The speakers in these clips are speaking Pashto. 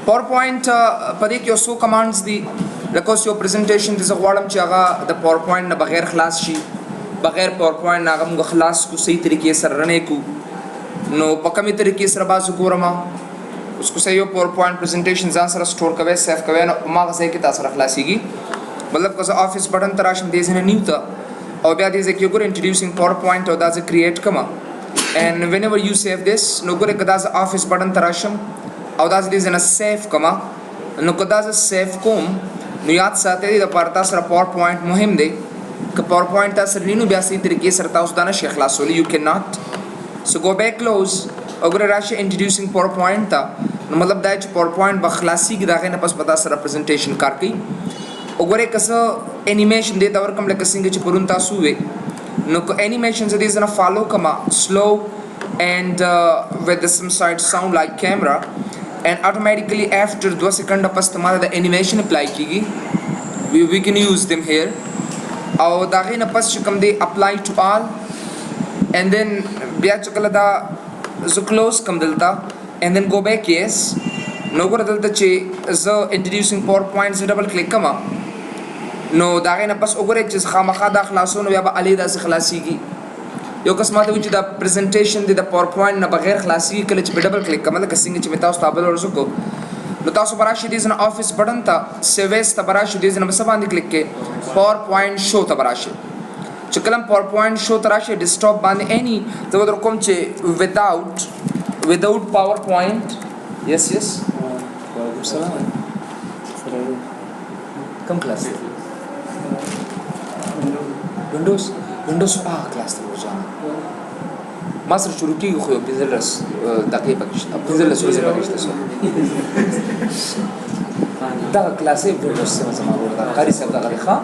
PowerPoint پدې کې اوسو کمانډز دي لکه اوس یو پریزنټیشن د زغواړم چې هغه د PowerPoint نه بغیر خلاص شي بغیر PowerPoint نه هغه موږ خلاص کو صحیح طریقې سره رنې کو نو په کومې طریقې سره باسو ګورم اوس کو صحیح یو PowerPoint پریزنټیشن ځان سره سٹور کوي سیف کوي نو ما غسه کې تاسو سره خلاصيږي مطلب که زه افیس بٹن تراشم دې ځنه نیو ته او بیا دې ځکه ګور انټروډیوسینګ PowerPoint او دا ځ کریټ کما and whenever you save this نو ګوره کدا ز افیس بٹن تراشم او دا دې ځنه سیف کما نو کدا ز سیف کوم نو یاد ساتئ د پارتا سره PowerPoint مهم دی که PowerPoint تاسو لینو بیا سي طریقې سره تاسو دا نشي خلاصول you cannot so go back close او ګوره راشه انټروډیوسینګ PowerPoint تا نو مطلب دا چې PowerPoint بخلاصي کې داغه نه پس پتا سره پریزنټیشن کار کوي او ګوره کسه انیمیشن دې دا ورکم لکه څنګه چې پرون تاسو وې نو کو انیمیشن دې زنه فالو کما slow and with some side sound like camera and automatically after 2 seconds pas तुम्हारा the animation apply कीगी we can use them here और दागे न pas चुकम दे apply to all and then बिया चुकला दा जो close कम दलता and then go back yes no को दलता चे जो introducing PowerPoint से double click कमा no दागे न pas ओगरे चीज खामखा दा खलासो नो या बा अलीदा से खलासी की یو قسمه ته چې دا پریزنټیشن دی د PowerPoint نه بغیر خلاصي کله چې ډبل کلیک کوم لکه څنګه چې مې تاسو تابل ورسکو نو تاسو براشي دې زنه افیس بٹن ته سیویس ته براشي دې زنه بس باندې کلیک کې PowerPoint شو ته براشي چې کلم PowerPoint شو ته راشي ډیسکټاپ باندې اني زه در کوم چې without PowerPoint yes وعلیکم السلام کم کلاس وینډوز کلاس ته ورځم ما سره شروع کیږي خو 15 دقیقې پکې 15 ورځې پکې شته دا کلاس یې وینډوز سره زما ورته قاری صاحب دا غلي ښا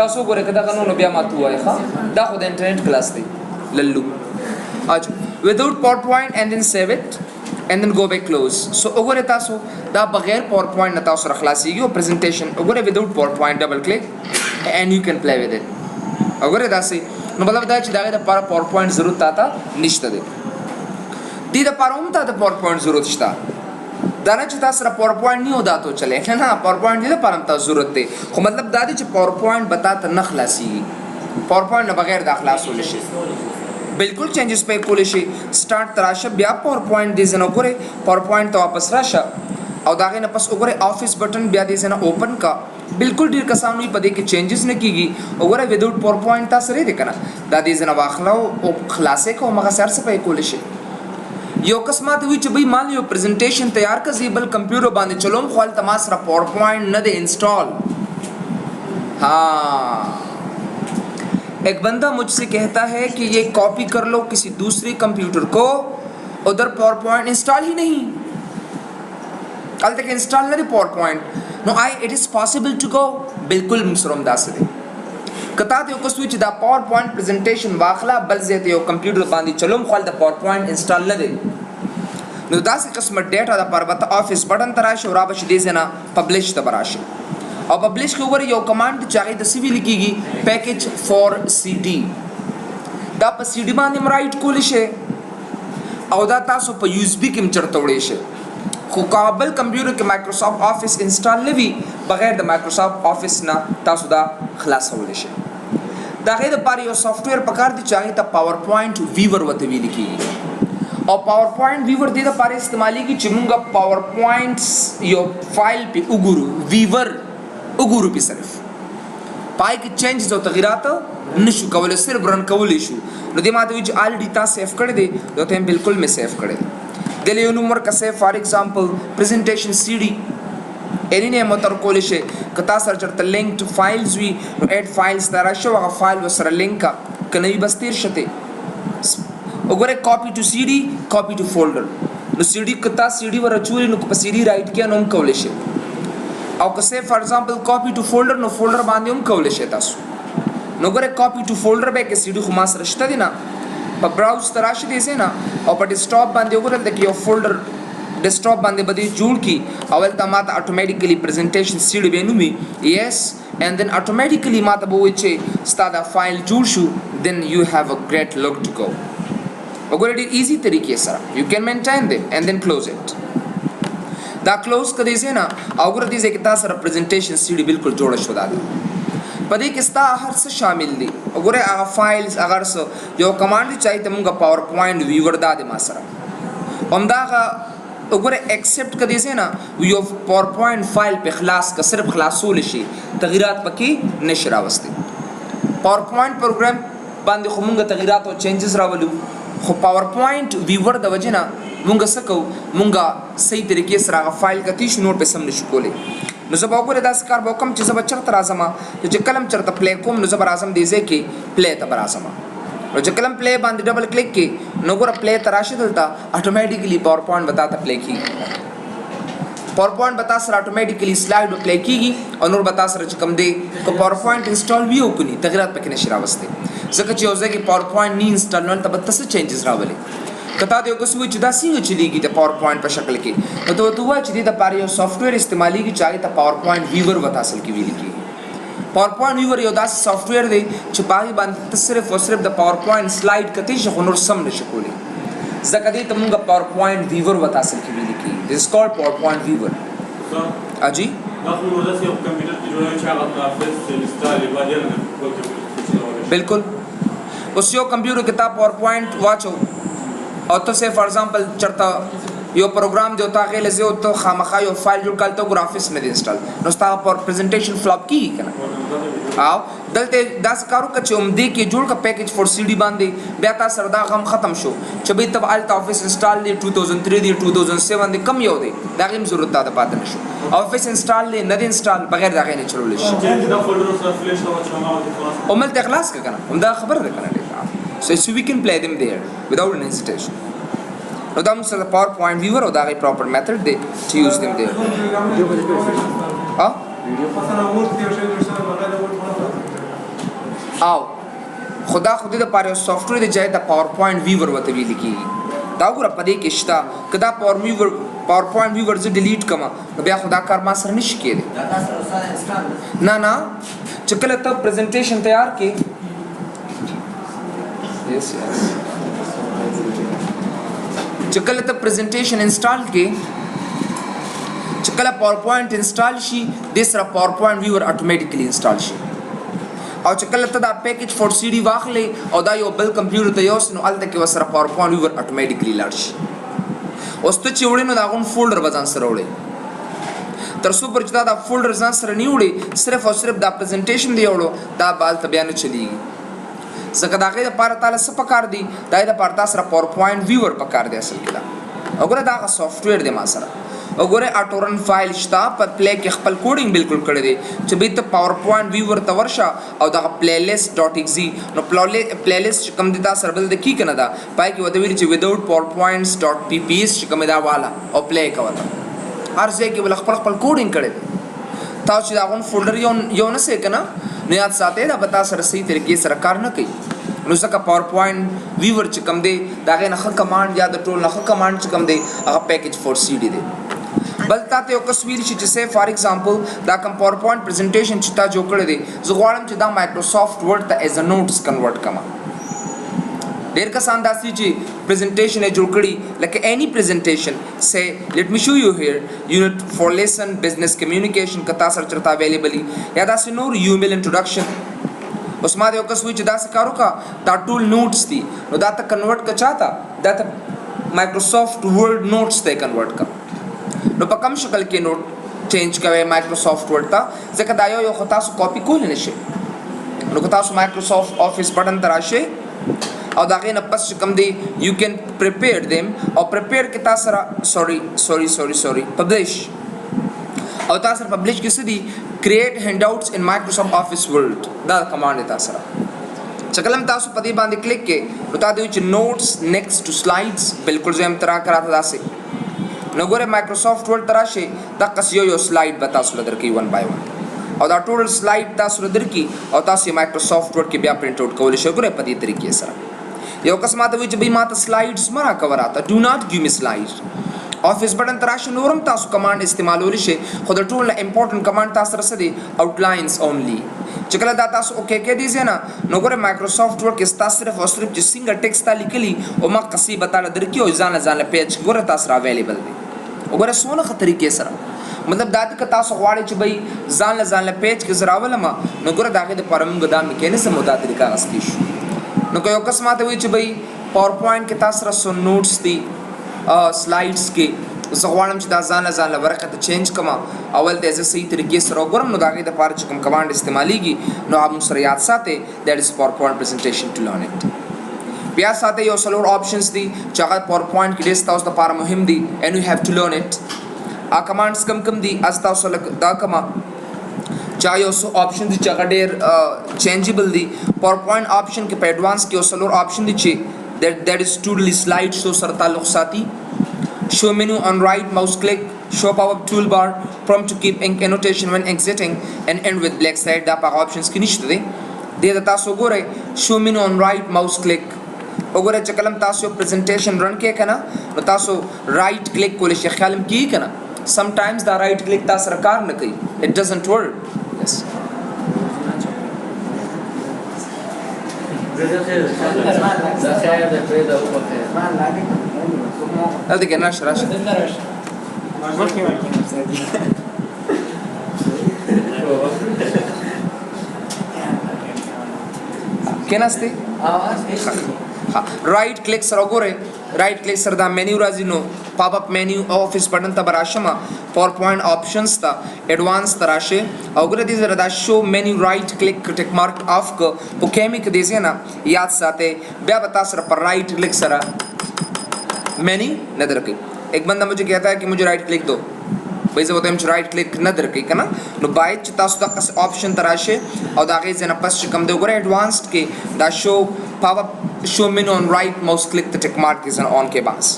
تاسو ګوره کدا قانون بیا ماتو وای ښا دا خو د انټرنیټ کلاس دی للو اج without PowerPoint and then save it and then go back close so وګوره تاسو دا بغیر PowerPoint نه تاسو خلاصيږي او پریزنټیشن وګوره without PowerPoint double click and you can play with it وګوره دا سي نو مطلب دا چې دا د PowerPoint ضرورت تا نشته دی دې د پاروم ته د PowerPoint ضرورت شته دا نه چې تاسو سره PowerPoint نه ودا ته چلے نه PowerPoint دې پارم ته ضرورت دی خو مطلب دا دی چې PowerPoint بتا ته نه خلاصي PowerPoint نه بغیر د خلاصول شي بالکل چینجز په کول شي سٹارټ تراشه بیا PowerPoint دې زنه ګوره PowerPoint ته واپس راشه او داغه نه پس وګوره افیس بٹن بیا دې زنه اوپن کا بالکل ډیر کسانو په دې کې چینجز نه کیږي وګوره without PowerPoint تاسو لري کنه دا دې زنه واخلو او خلاصې کو مغه سر څه په کول شي یو قسمه ته وی چې بې مان یو پریزنټیشن تیار کړي بل کمپیوټر باندې چلوم خو تما سره PowerPoint نه دې انسټال हाँ एक बंदा मुझसे कहता है कि ये कॉपी कर लो किसी दूसरे कंप्यूटर को उधर PowerPoint इंस्टॉल ही नहीं कल तक इंस्टॉल नहीं PowerPoint no I it is possible to go बिल्कुल मुसरम दास दे कता ते को स्विच दा PowerPoint प्रेजेंटेशन वाखला बल जेते यो कंप्यूटर बांधी चलम खल दा PowerPoint इंस्टॉल न दे नो दास किस्म डेटा दा परबत ऑफिस बटन तराश और आबश दे सेना पब्लिश तबराश और पब्लिश के ऊपर यो कमांड चाहिए द सीवी लिखीगी पैकेज फॉर CD दा प CD बांधी राइट कोल शे और दा तासो प USB किम चरतोड़े शे खो काबल कंप्यूटर के Microsoft Office इंस्टॉल लेवी बगैर द Microsoft Office ना तासो दा खलास होले शे दागे द पार यो सॉफ्टवेयर पकार दी चाहिए ता PowerPoint Viewer वते भी लिखीगी और PowerPoint Viewer दे दा पार इस्तेमाली की चिमुंगा PowerPoint यो फाइल पे Viewer उगुरु पे सिर्फ पाई के चेंजेस और तगीरात नशु कवले सिर्फ रन कवले शु नदी माते विच ऑलरेडी ता सेव कर दे तो ते बिल्कुल में सेव कर दे दिले नंबर का save for example presentation CD एनी ने मतर कोलिशे कता सर्चर द लिंक टू फाइल्स वी ऐड फाइल्स तारा शो वा फाइल व सर लिंक का कनई बस्तीर शते ओगरे copy to CD copy to folder नो CD कता CD वर चूरी नो CD राइट के नोम कोलिशे او که سه فار ایگزامپل کاپی ټو فولډر نو فولډر باندې هم کولای شئ تاسو نو ګوره کاپی ټو فولډر به کې CD خو ما سره شته دی نه په براوز تراشي دی نه او په ډیسکټاپ باندې وګورئ د یو فولډر ډیسکټاپ باندې بده جوړ کی اول ته ماته اتوماتیکلی پریزنټیشن CD به نومي یس and then automatically ماته به وي چې ستاسو فایل جوړ شو then you have a great look to go وګورئ ډیر ایزی طریقې سره you can maintain them and then close it دا کلوز کدی سه نه او ګره دې کې تاسو ریپرزنټیشن سی ډي بالکل جوړ شو دا پدې کې ستا هر څه شامل دي وګوره هغه فایلز اگر څه یو کمانډ چای ته موږ پاور پوینټ ویور دا د ما سره همدا وګوره ایکسپټ کدی سه نه یو پاور پوینټ فایل په خلاص کا صرف خلاصول شي تغیرات پکې نشي راوستي پاور پوینټ پروګرام باندې خو موږ تغیرات او چینجز راولو خو پاور پوینټ ویور د وجنه موږ سکو موږ صحیح طریقې سره هغه فایل کتیش نور په سم نشو کولای نو زه به وګوره داسې کار به وکړم چې زه به چېرته راځم چې کله هم چېرته پلی کوم نو زه به راځم دې ځای کې پلی ته به راځم نو چې کله هم پلی باندې ډبل کلیک کې نو ګوره پلی ته راشي دلته اټومیټیکلی پاور پوینټ به تا ته پلی کېږي پاور پوینټ به تا سره اټومیټیکلی سلایډ به پلی کېږي او نور به تا سره چې کوم دی که پاور پوینټ انسټال وي او کني تغیرات پکې نشي راوستی ځکه چې یو ځای کې پاور پوینټ نه انسټال نو هلته به ته څه چینجز راولې کتا د یو کس وی چې دا څنګه چلیږي د پاور پوینټ په شکل کې نو ته وایي چې د لپاره یو سافټویر استعمالېږي چې هغې ته پاور پوینټ ویور ورته اصل کې ویل کېږي پاور پوینټ ویور یو داسې سافټویر دی چې په هغې باندې ته صرف او صرف د پاور پوینټ سلایډ کتی شي خو نور سم نشي کولی ځکه دې ته مونږ پاور پوینټ ویور ورته اصل کې ویل کېږي دس از کالډ پاور پوینټ ویور اجي بالکل اوس یو کمپیوټر کې تا پاور پوینټ واچو او ته سه فار ایگزامپل چرته یو پروګرام دی او تا غیله زه او ته خامخا یو فایل جوړ کړل ته ګرافیکس نه دی انسټال نو ستا پر پریزنټیشن فلاپ کیږي کنه او دلته داس کارو کچ عمدی کې جوړ کا پیکیج فور سی ډي باندې بیا تا سره دا غم ختم شو چې به تب الټ افیس انسټال دی 2003 دی 2007 دی کم یو دی دا غیم ضرورت ده پاتې نشو افیس انسټال دی نه دی انسټال بغیر دا غینه چلول شي عمل ته اخلاص کنه هم دا خبر ده کنه so we can play them there without an hesitation now that means the PowerPoint viewer or that proper method they to use them there आओ खुदा खुदी د پاره سافټویر دی چې د PowerPoint viewer وته ویل کیږي دا وګوره پدې کې شته کدا PowerPoint viewer ز ډیلیټ کما بیا خدا کار ما سره نشي کېږي نه چې کله ته پریزنټیشن تیار کې yes چې کله ته پریزنټیشن انسټال کې چې کله پاور پوینټ انسټال شي د سره پاور پوینټ ویور اتوماتیکلی انسټال شي او چې کله ته دا پیکیج فور سی ډي واخلې او دا یو بل کمپیوټر ته یوس نو الته کې وسره پاور پوینټ ویور اتوماتیکلی لاړ شي اوس ته چې وړې نو دا غون فولډر بزان سره وړې تر څو پر چې دا فولډر ځان سره نه وړې صرف او صرف دا پریزنټیشن دی وړو دا بال ته بیا نه چلیږي ځکه دا غي د پاره تعالی څه پکار دی دا د پاره تاسو پاور پوینټ ویور پکار دی اصل کې دا وګوره دا سافټویر دی ما سره وګوره اټورن فایل شتا په پلی کې خپل کوډینګ بالکل کړی دی چې به ته پاور پوینټ ویور ته ورشه او دا playlist.exe نو playlist کوم دی تاسو بل د کی کنه دا پای کې وته ویل چې without powerpoints.pps چې کوم دا والا او پلی کوته هر ځای کې بل خپل کوډینګ کړی تاسو دا غون فولډر یو نه سې کنه نو یاد ساتئ دا به تاسو سره صحیح طریقې سره کار نه کوي نو ځکه پاور پوینټ ویور چې کوم دی دا غي نه کمانډ یا د ټول نه کمانډ چې کوم دی هغه پیکیج فور سی ډي دی بل تاسو یو تصویر شي چې سه فار ایگزامپل دا کوم پاور پوینټ پریزنټیشن چې تا جوړ کړی دی زه غواړم چې دا مایکروسافټ ورډ ته ایز ا نوټس کنورټ کما ډیر کسان داسې چې پریزنټیشن یې جوړ کړی لکه اني پریزنټیشن سه لیټ می شو یو هیر یونټ فور لیسن بزنس کمیونیکیشن کتا سره چرته اویلیبل یا داسې نور یومیل انټروډکشن اوس ما یو کس وی چې داسې کارو کا دا ټول نوټس دي نو دا ته کنورټ کا چاته دا ته مایکروسافټ ورډ نوټس ته کنورټ کا نو په کوم شکل کې نوټ چینج کوي مایکروسافټ ورډ ته ځکه دا یو خطا سو کاپی کول نه شي نو که تاسو مایکروسافټ افیس بٹن ته راشئ او دا غي نه پس کوم دی یو کین پریپیر دیم او پریپیر کې تاسو سوري پبلش او تاسو پبلش کې څه دی create handouts in Microsoft Office Word دا کمانډ دی تاسو چکلم تاسو په دې باندې کلیک کې نو تاسو چې notes next to slides بالکل زم ترا کراته داسې نو ګوره Microsoft Word تراشه دا قص یو سلاید به تاسو لدرکې 1 by 1 او دا ټول سلاید تاسو لدرکې او تاسو Microsoft Word کې بیا پرینټ اوټ کولای شئ ګوره په دې طریقې سره یو قسمه ته وی چې به ماته سلایډز مرا کور آتا do not give me slides افیس بٹن تراشه نورم تاسو کمانډ استعمالول شي خو د ټول امپورټنت کمانډ تاسو سره سدي آوټلاینز اونلی چې کله دا تاسو اوکے کې دي نه نو ګوره مایکروسافټ ورډ کې تاسو صرف او صرف چې څنګه ټیکسټ لیکلي او ما قصي بتاله درکې او ځان پیج ګوره تاسو را اویلیبل دي وګوره سونه خطرې کې سره مطلب دا چې تاسو غواړئ چې بھئی ځان له پیج کې زراولم نو ګوره د هغې دپاره موږ دا میکانیزم او دا طریقه اخیستی شو نو که یو کس ماته وایي چې بھئی پاور پوینټ کې تاسو سره څو نوټس دي سلایډس کې زه غواړم چې دا ځان له ورقه ته چینج کړم اول ته زه صحیح طریقې سره وګورم نو د هغې دپاره چې کوم کمانډ استعمالیږي نو هغه موږ سره یاد ساتئ دیټ از پاور پوینټ پریزنټیشن ټو لرن اټ بیا ساتئ یو څلور آپشنز دي چې هغه پاور پوینټ کې ډېر ستاسو دپاره مهم دي اینڈ یو هیو ټو لرن اټ کمانډس کم دي از تاسو دا کما چا یو څو آپشن دي چې هغه ډېر چینجیبل دي پاور پوینټ آپشن کې په ایډوانس کې یو څلور آپشن دي چې دیٹ از ټوټلی سلایډ شو سره تعلق ساتي show menu on right mouse click show pop-up toolbar prompt to keep ink annotation when exiting and end with black side دا په options کې نشته دی د تاسو ګورئ show menu on right mouse click وګورئ چې کلم تاسو presentation run کې کنه نو تاسو right click کولی شئ خیال هم کیږي کنه sometimes دا right click تاسو سره کار نه کوي it doesn't work yes هذا كان راش كناستي right click सर وګورئ right click سره دا menu راځي نو پاپ اپ menu office button ته براشم پاور پوینټ آپشنز ته ایڈوانس تراشه او ګره دې زره دا شو menu right click ټیک مارک آف کو په کیمیک دې زینا یاد ساتي بیا بتا سره پر right click سره मेन्यू न दर कोई एक बंदा मुझे कहता है कि मुझे राइट क्लिक दो भाई जब होता है मुझे राइट क्लिक न दर कोई कना नो बाय तासु दा ऑप्शन तराशे और दागे जना पस कम दे गोरे एडवांस्ड के दा show pop up show menu on right mouse click the tick mark is on के पास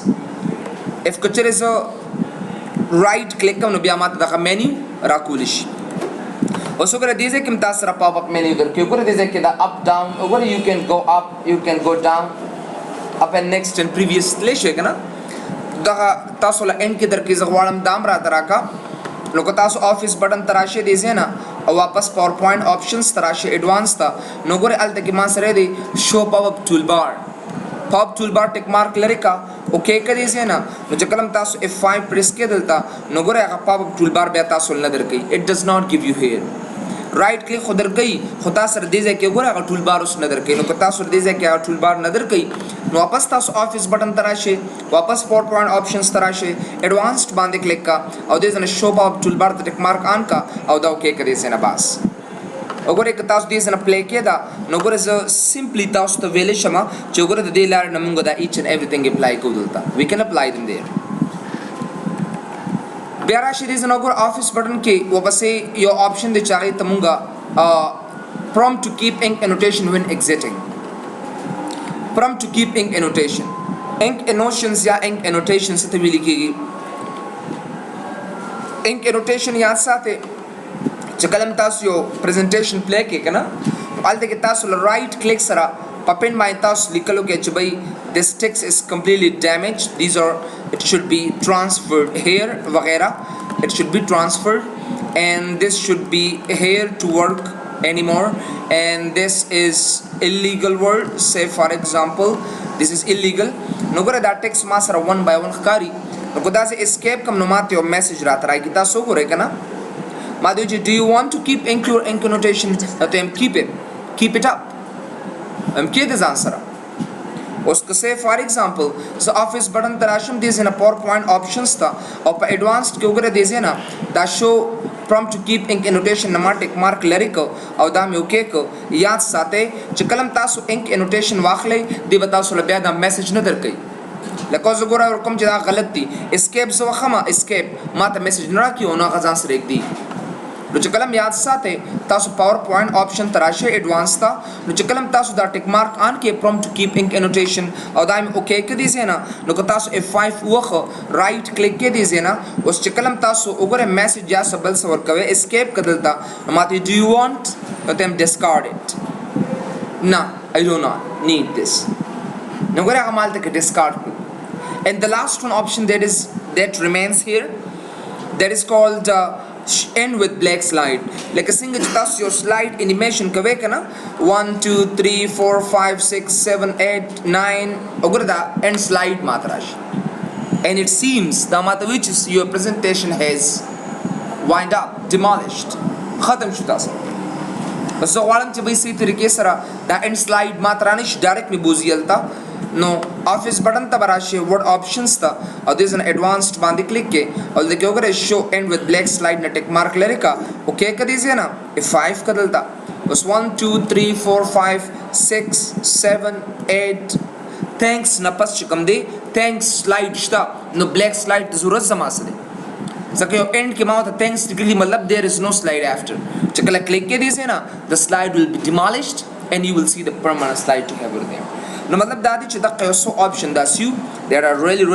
इफ कुछ इज अ राइट क्लिक कम नो बिया मात दा मेन्यू राकुलिश उसो करे दीजे किम तासरा पॉप अप मेन्यू दर के गोरे दीजे के दा up down Gore you can go up you can go down up and next and previous लेशे कना दा तासो ला एंड के दर के जगवालम दाम रा तराका लोग तासो ऑफिस बटन तराशे दीजे ना और वापस पावर पॉइंट ऑप्शंस तराशे एडवांस था नोगोरे अल तक मां सरे दे show pop tool bar tick mark लरिका ओके कर दीजे ना मुझे कलम तासो F5 प्रेस के दलता नोगोरे का पॉप टूल बार बे तासो न दर गई it does not give you here right click खुदर गई खुदा सर दीजे के गोरा का टूल बार उस नदर के नो कता सर दीजे के टूल बार नदर गई नो वापस तास ऑफिस बटन तराशे वापस पावर पॉइंट ऑप्शंस तराशे एडवांस्ड बांधे क्लिक का और दे जन show pop tool bar tick mark on का और दा ओके करे से ना बस ओगोरे के तास दे जन प्ले के दा नो गोरे ज सिंपली तास तो वेले शमा जो गोरे दे लार नमुंगो दा ईच एंड एवरीथिंग अप्लाई को दलता we can apply them there बेरा सीरीज नगर ऑफिस बटन के वो बसे यो ऑप्शन दे चाहे तमुंगा prompt to keep ink annotation when exiting prompt to keep ink annotations या ink annotations से भी लिखिएगी ink annotation याद साथे चकलम तास यो presentation play के कना आलते के तास right click सरा पपेन माय तास लिखलो के चबई this text is completely damaged these are it should be transferred here वगैरह it should be transferred and this should be here to work anymore and this is illegal word say for example this is illegal नोगरे that text मासरा one by one खकारी नोगदा से escape कम नोमाते हो message रात राई किता सो करे कना माधव ji do you want to keep ink annotation तो हम keep it up हम के दिस आंसर उसको से for example so office button तराशम this in a power point options था और पर एडवांस्ड के उगरे दिस ना दा show prompt to keep ink annotation नमाटिक मार्क लरिको और दा में ओके को याद साथे चकलम तासु ink annotation वाखले दे बतासु लब्या दा मैसेज न दर कई लकोज गोरा और कम जदा गलत थी escape सो खमा escape माता मैसेज न रखियो ना खजान से एक दी लो चकलम याद साथे तासु पावर पॉइंट ऑप्शन तराशे एडवांस था लो चकलम तासु दा टिक मार्क ऑन के prompt to keep ink annotation और दा में ओके के दिसे ना लो तासु F5 वख राइट क्लिक के दिसे ना उस चकलम तासु उगरे मैसेज या सबल सवर कवे एस्केप कदलता माती डू यू वांट तो them discard it ना I do not need this नगरे कमाल तक discard and the last one option that remains here that is called end with black slide like a single touch your slide animation kave kana 1 2 3 4 5 6 7 8 9 ogra da end slide matrash and it seems the matter which is your presentation has wind up demolished ختم شو تاسو بس زه غواړم چې به صحیح طریقې سره دا end slide ما ته رانشي ډایرکټ مې بوځي هلته نو آفس بټن ته به راشي ورډ آپشنز ته او دې ځنه ایډوانسډ باندې کلیک کې او دلته کې وګورئ شو اینډ وذ بلیک سلاید نه ټیک مارک لري کا اوکې که دیږي نه F5 که دلته بس 1 2 3 4 5 6 7 8 thanks نه پس چې کوم دی thanks سلاید شته نو بلیک سلاید ته ضرورت زما څه دی ځکه یو اینډ کې ما ورته thanks لیکلي مطلب there is no slide after چې کله کلیک کې دیږي نه the slide will be demolished and you will see the permanent slide to have it there نو مطلب دا دی چې دغه یو څو option داسې یو there are really